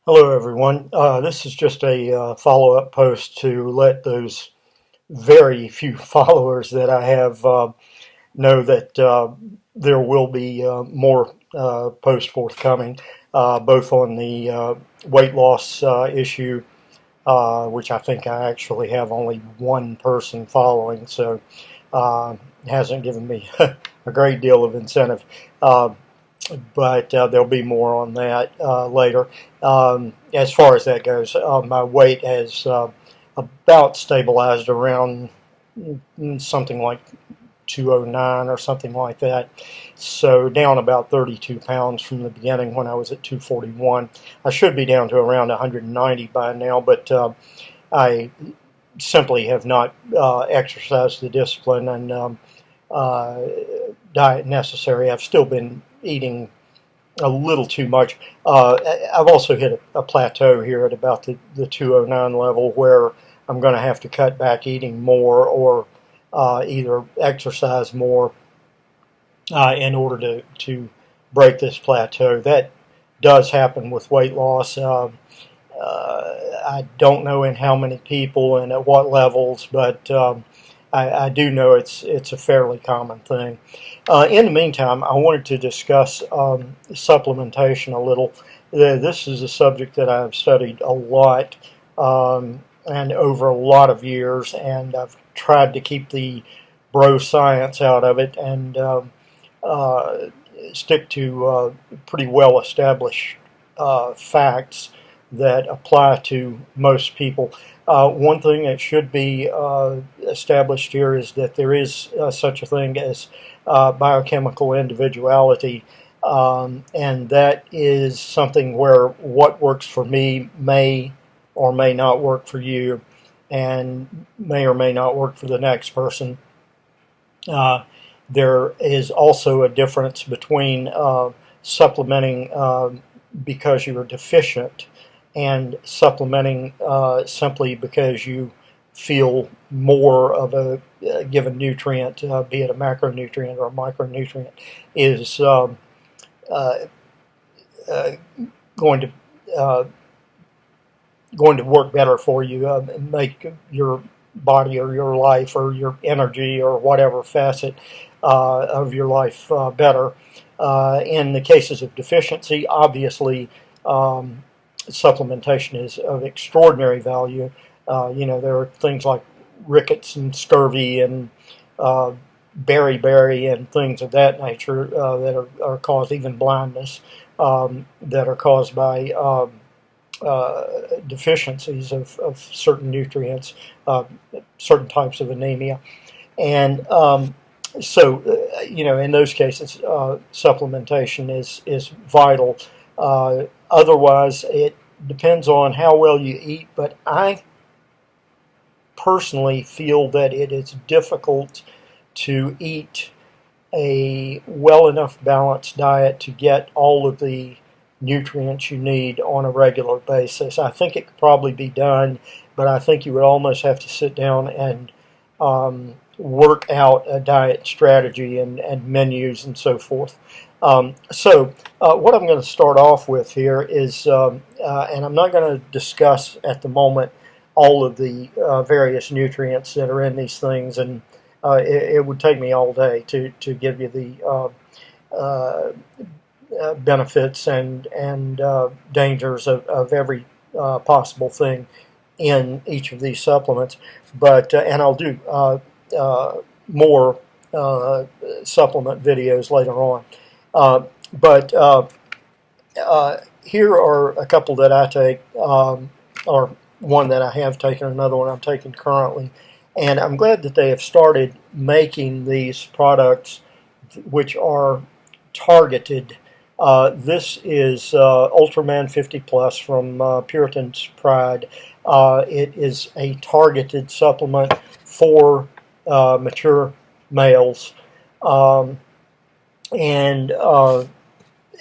Hello, everyone. This is just a follow-up post to let those very few followers that I have know that there will be more posts forthcoming, both on the weight loss issue, which I think I actually have only one person following, so it hasn't given me a great deal of incentive. Uh, but there'll be more on that later. As far as that goes, my weight has about stabilized around something like 209 or something like that. So down about 32 pounds from the beginning when I was at 241. I should be down to around 190 by now, but I simply have not exercised the discipline and uh, diet necessary. I've still been eating a little too much. I've also hit a plateau here at about the 209 level where I'm going to have to cut back eating more or either exercise more in order to break this plateau. That does happen with weight loss. I don't know in how many people and at what levels, but I do know it's a fairly common thing. In the meantime, I wanted to discuss supplementation a little. This is a subject that I've studied a lot and over a lot of years, and I've tried to keep the bro science out of it and uh, stick to pretty well established facts that apply to most people. One thing that should be established here is that there is such a thing as biochemical individuality, and that is something where what works for me may or may not work for you, and may or may not work for the next person. Uh, there is also a difference between supplementing because you are deficient and supplementing simply because you feel more of a given nutrient, be it a macronutrient or a micronutrient, is uh, uh, going to uh, going to work better for you, make your body or your life or your energy or whatever facet of your life better. In the cases of deficiency, obviously, um, supplementation is of extraordinary value. There are things like rickets and scurvy and uh, beriberi and things of that nature that are caused, even blindness, that are caused by deficiencies of certain nutrients, uh, certain types of anemia. And in those cases, supplementation is vital. Otherwise, it depends on how well you eat, but I personally feel that it is difficult to eat a well enough balanced diet to get all of the nutrients you need on a regular basis. I think it could probably be done, but I think you would almost have to sit down and work out a diet strategy and menus and so forth. What I'm going to start off with here is, and I'm not going to discuss at the moment all of the various nutrients that are in these things, and it would take me all day to give you the benefits and dangers of every possible thing in each of these supplements. But and I'll do more supplement videos later on. But Here are a couple that I take, or one that I have taken, another one I'm taking currently. And I'm glad that they have started making these products which are targeted. This is Ultraman 50 Plus from Puritan's Pride. It is a targeted supplement for mature males, um, and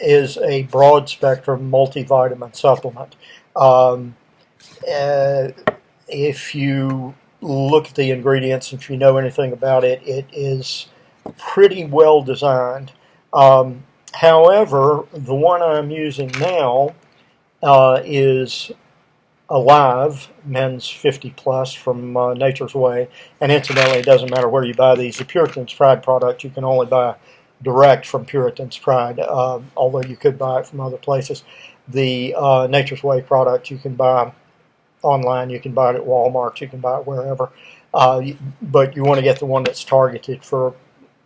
is a broad spectrum multivitamin supplement. Um, uh, if you look at the ingredients, if you know anything about it, it is pretty well designed. However, the one I'm using now is Alive Men's 50 Plus from Nature's Way. And incidentally, it doesn't matter where you buy these. The Puritan's Pride product you can only buy direct from Puritan's Pride, although you could buy it from other places. The Nature's Way product you can buy online. You can buy it at Walmart. You can buy it wherever. But you want to get the one that's targeted for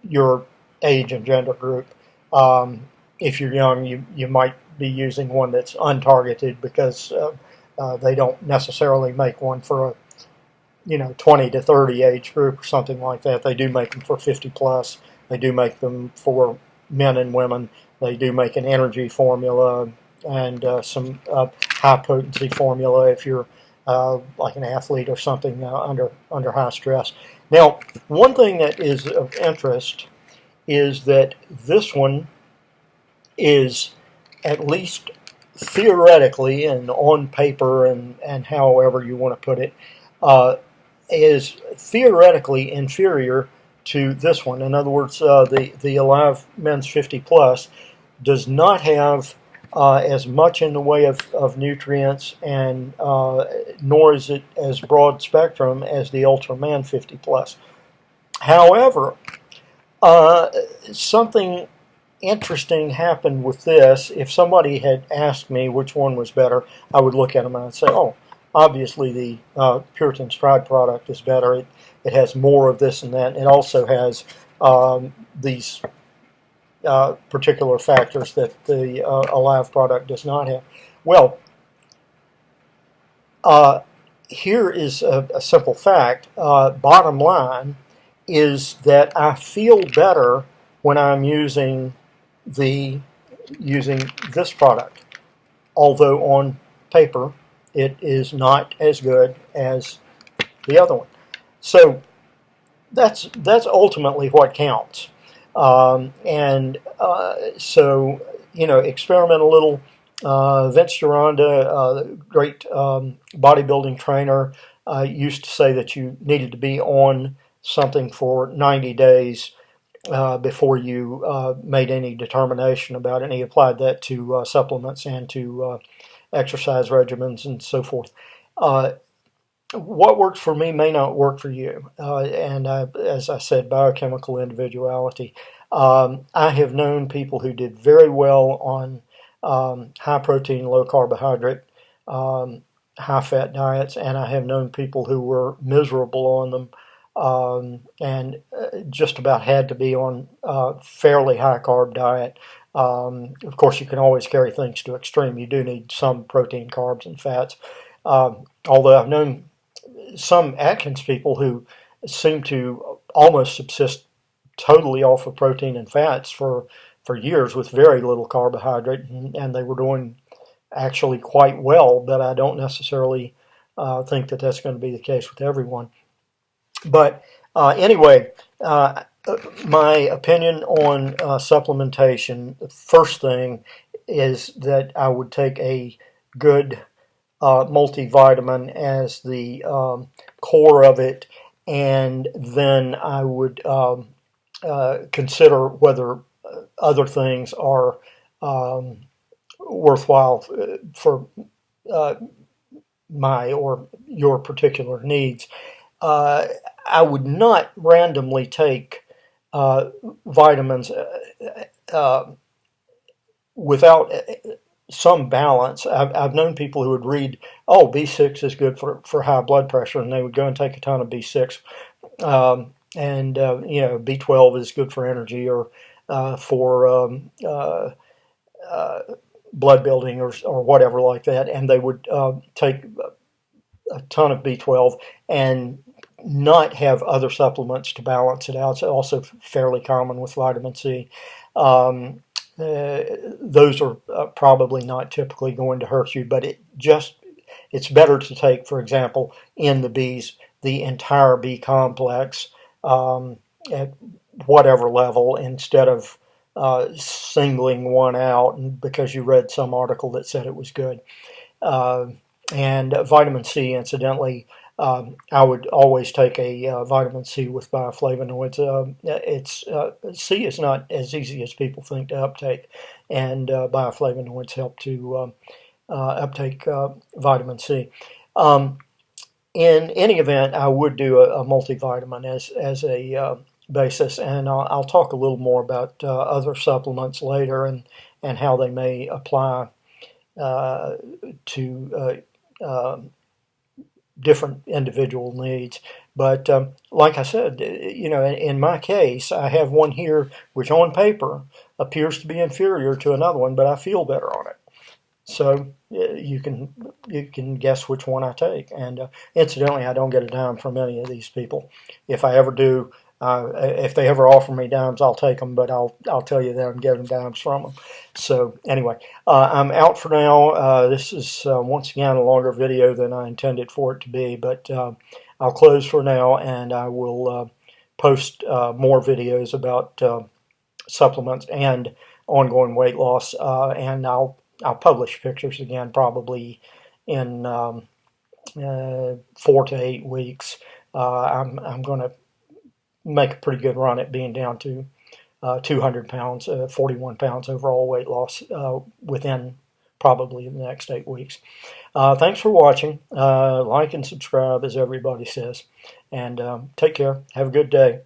your age and gender group. If you're young, you might be using one that's untargeted because they don't necessarily make one for a 20 to 30 age group or something like that. They do make them for 50 plus. They do make them for men and women. They do make an energy formula and some high potency formula if you're like an athlete or something under high stress. Now, one thing that is of interest is that this one is, at least theoretically and on paper and however you want to put it, is theoretically inferior to this one. In other words, the Alive Men's 50 Plus does not have as much in the way of nutrients, and nor is it as broad spectrum as the Ultraman 50 Plus. However, something interesting happened with this. If somebody had asked me which one was better, I would look at them and I'd say, oh, obviously the Puritan's Pride product is better. It has more of this and that. It also has these particular factors that the Alive product does not have. Well, here is a simple fact. Bottom line is that I feel better when I'm using this product, although on paper it is not as good as the other one. So that's ultimately what counts. So experiment a little. Vince Gironda, great bodybuilding trainer, used to say that you needed to be on something for 90 days before you made any determination about it. And he applied that to supplements and to exercise regimens and so forth. What works for me may not work for you. As I said, biochemical individuality. I have known people who did very well on high protein, low carbohydrate, high fat diets, and I have known people who were miserable on them and just about had to be on a fairly high carb diet. Of course, you can always carry things to extreme. You do need some protein, carbs, and fats. Although I've known some Atkins people who seem to almost subsist totally off of protein and fats for years with very little carbohydrate, and they were doing actually quite well, but I don't necessarily think that that's going to be the case with everyone. But anyway, my opinion on supplementation, the first thing is that I would take a good multivitamin as the core of it, and then I would consider whether other things are worthwhile for my or your particular needs. I would not randomly take vitamins without some balance. I've known people who would read, oh, B6 is good for high blood pressure, and they would go and take a ton of B6. B12 is good for energy or for blood building or whatever like that, and they would take a ton of B12 and not have other supplements to balance it out. It's also fairly common with vitamin C. Those are probably not typically going to hurt you, but it's better to take, for example, in the bees, the entire B complex at whatever level instead of singling one out because you read some article that said it was good. And vitamin C, incidentally, I would always take a vitamin C with bioflavonoids. C is not as easy as people think to uptake, and bioflavonoids help to uptake vitamin C. Um, in any event, I would do a multivitamin as a basis, and I'll talk a little more about other supplements later and how they may apply to different individual needs. But like I said, in my case, I have one here which on paper appears to be inferior to another one, but I feel better on it. So you can guess which one I take. And incidentally, I don't get a dime from any of these people. If I ever do, if they ever offer me dimes, I'll take them. But I'll tell you that I'm getting dimes from them. So anyway, I'm out for now. This is once again a longer video than I intended for it to be. But I'll close for now, and I will post more videos about supplements and ongoing weight loss, and I'll publish pictures again probably in 4 to 8 weeks. I'm going to make a pretty good run at being down to 200 pounds, 41 pounds overall weight loss within probably the next 8 weeks. Thanks for watching. Like and subscribe, as everybody says. And take care. Have a good day.